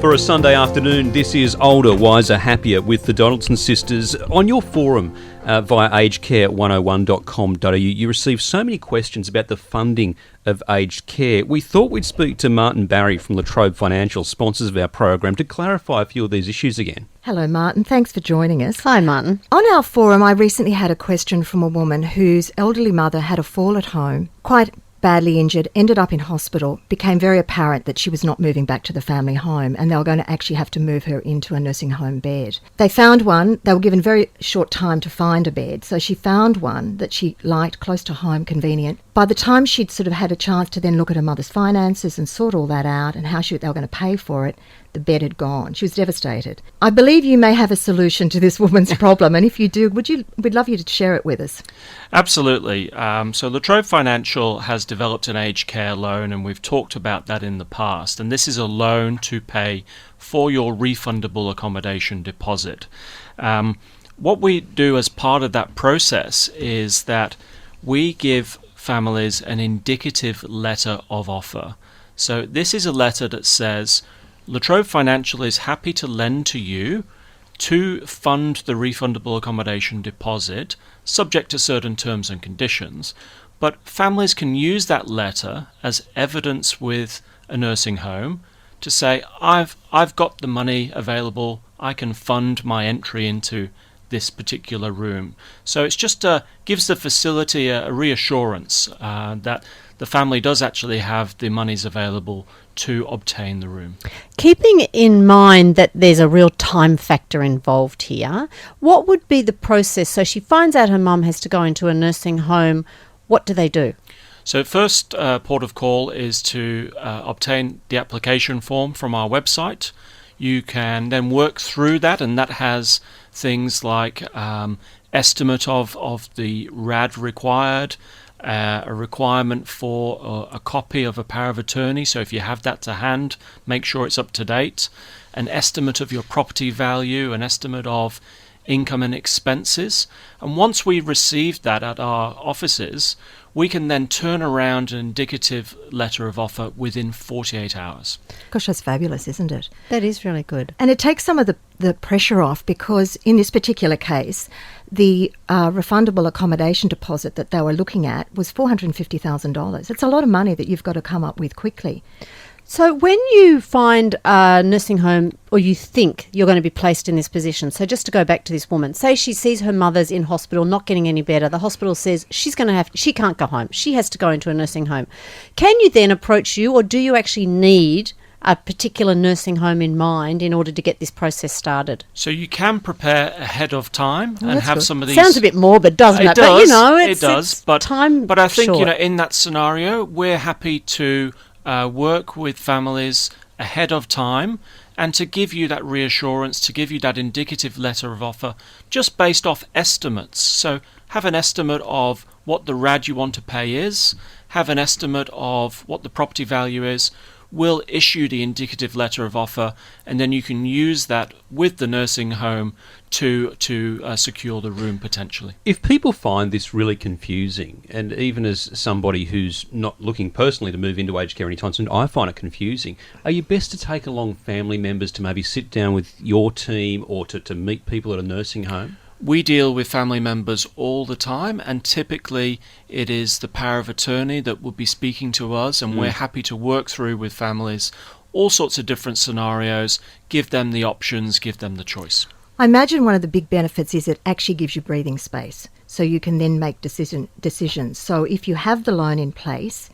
For a Sunday afternoon, this is Older, Wiser, Happier with the Donaldson Sisters. On your forum via agedcare101.com.au, you receive so many questions about the funding of aged care. We thought we'd speak to Martin Barry from the Trobe Financial, sponsors of our program, to clarify a few of these issues again. Hello, Martin. Thanks for joining us. Hi, Martin. On our forum, I recently had a question from a woman whose elderly mother had a fall at home, quite badly injured, ended up in hospital, became very apparent that she was not moving back to the family home and they were going to actually have to move her into a nursing home bed. They found one. They were given very short time to find a bed, so she found one that she liked, close to home, convenient. By the time she'd sort of had a chance to then look at her mother's finances and sort all that out and how they were going to pay for it, the bed had gone. She was devastated. I believe you may have a solution to this woman's problem, and if you do, we'd love you to share it with us. Absolutely. So the Trobe Financial has developed an aged care loan, and we've talked about that in the past. And this is a loan to pay for your refundable accommodation deposit. What we do as part of that process is that we give families an indicative letter of offer. So this is a letter that says, La Trobe Financial is happy to lend to you to fund the refundable accommodation deposit, subject to certain terms and conditions, but families can use that letter as evidence with a nursing home to say, I've got the money available, I can fund my entry into this particular room. So it's just gives the facility a reassurance that the family does actually have the monies available to obtain the room. Keeping in mind that there's a real time factor involved here, what would be the process? So she finds out her mum has to go into a nursing home. What do they do? So first port of call is to obtain the application form from our website. You can then work through that, and that has things like estimate of the RAD required, a requirement for a copy of a power of attorney, so if you have that to hand, make sure it's up to date, an estimate of your property value, an estimate of income and expenses. And once we receive that at our offices, we can then turn around an indicative letter of offer within 48 hours. Gosh, that's fabulous, isn't it? That is really good. And it takes some of the pressure off, because in this particular case, the refundable accommodation deposit that they were looking at was $450,000. It's a lot of money that you've got to come up with quickly. So when you find a nursing home, or you think you're going to be placed in this position, so just to go back to this woman, say she sees her mother's in hospital, not getting any better, the hospital says she can't go home, she has to go into a nursing home. Can you then approach you, or do you actually need a particular nursing home in mind in order to get this process started? So you can prepare ahead of time and have good. some of these. Sounds a bit morbid, doesn't it? Does, but it does. But time. But I think short. in that scenario, we're happy to work with families ahead of time and to give you that reassurance, to give you that indicative letter of offer, just based off estimates. So have an estimate of what the RAD you want to pay is, have an estimate of what the property value is. We'll issue the indicative letter of offer, and then you can use that with the nursing home to secure the room potentially. If people find this really confusing, and even as somebody who's not looking personally to move into aged care anytime soon, I find it confusing, are you best to take along family members to maybe sit down with your team, or to meet people at a nursing home? We deal with family members all the time, and typically it is the power of attorney that will be speaking to us, and we're happy to work through with families all sorts of different scenarios, give them the options, give them the choice. I imagine one of the big benefits is it actually gives you breathing space, so you can then make decisions. So if you have the loan in place,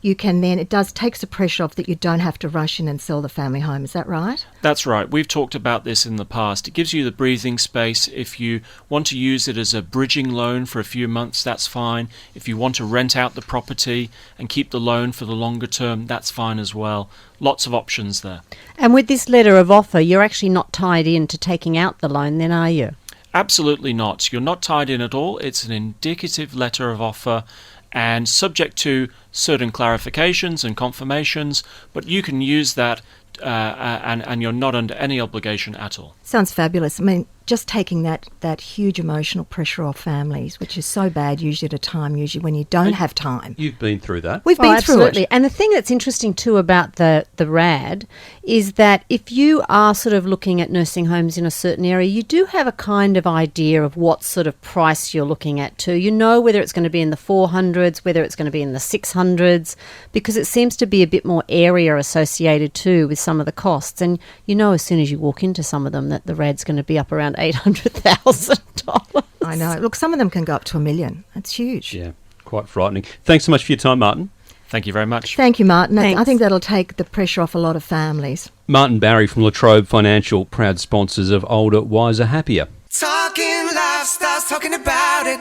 you can then, it does takes the pressure off that you don't have to rush in and sell the family home. Is that right? That's right. We've talked about this in the past. It gives you the breathing space. If you want to use it as a bridging loan for a few months, that's fine. If you want to rent out the property and keep the loan for the longer term, that's fine as well. Lots of options there. And with this letter of offer, you're actually not tied in to taking out the loan then, are you? Absolutely not. You're not tied in at all. It's an indicative letter of offer, and subject to certain clarifications and confirmations, but you can use that and you're not under any obligation at all. Sounds fabulous. I mean, just taking that huge emotional pressure off families, which is so bad usually at a time, usually when you don't have time. You've been through that. We've been through absolutely. it. And the thing that's interesting too about the RAD is that if you are sort of looking at nursing homes in a certain area, you do have a kind of idea of what sort of price you're looking at too. You know whether it's going to be in the 400s, whether it's going to be in the 600s, because it seems to be a bit more area associated too with some of the costs. And you know as soon as you walk into some of them that the RAD's going to be up around $800,000. I know. Look, some of them can go up to $1 million. It's huge. Yeah, quite frightening. Thanks so much for your time, Martin. Thank you very much. Thank you, Martin. Thanks. I think that'll take the pressure off a lot of families. Martin Barry from Trobe Financial, proud sponsors of Older, Wiser, Happier. Talking lifestyles, talking about it.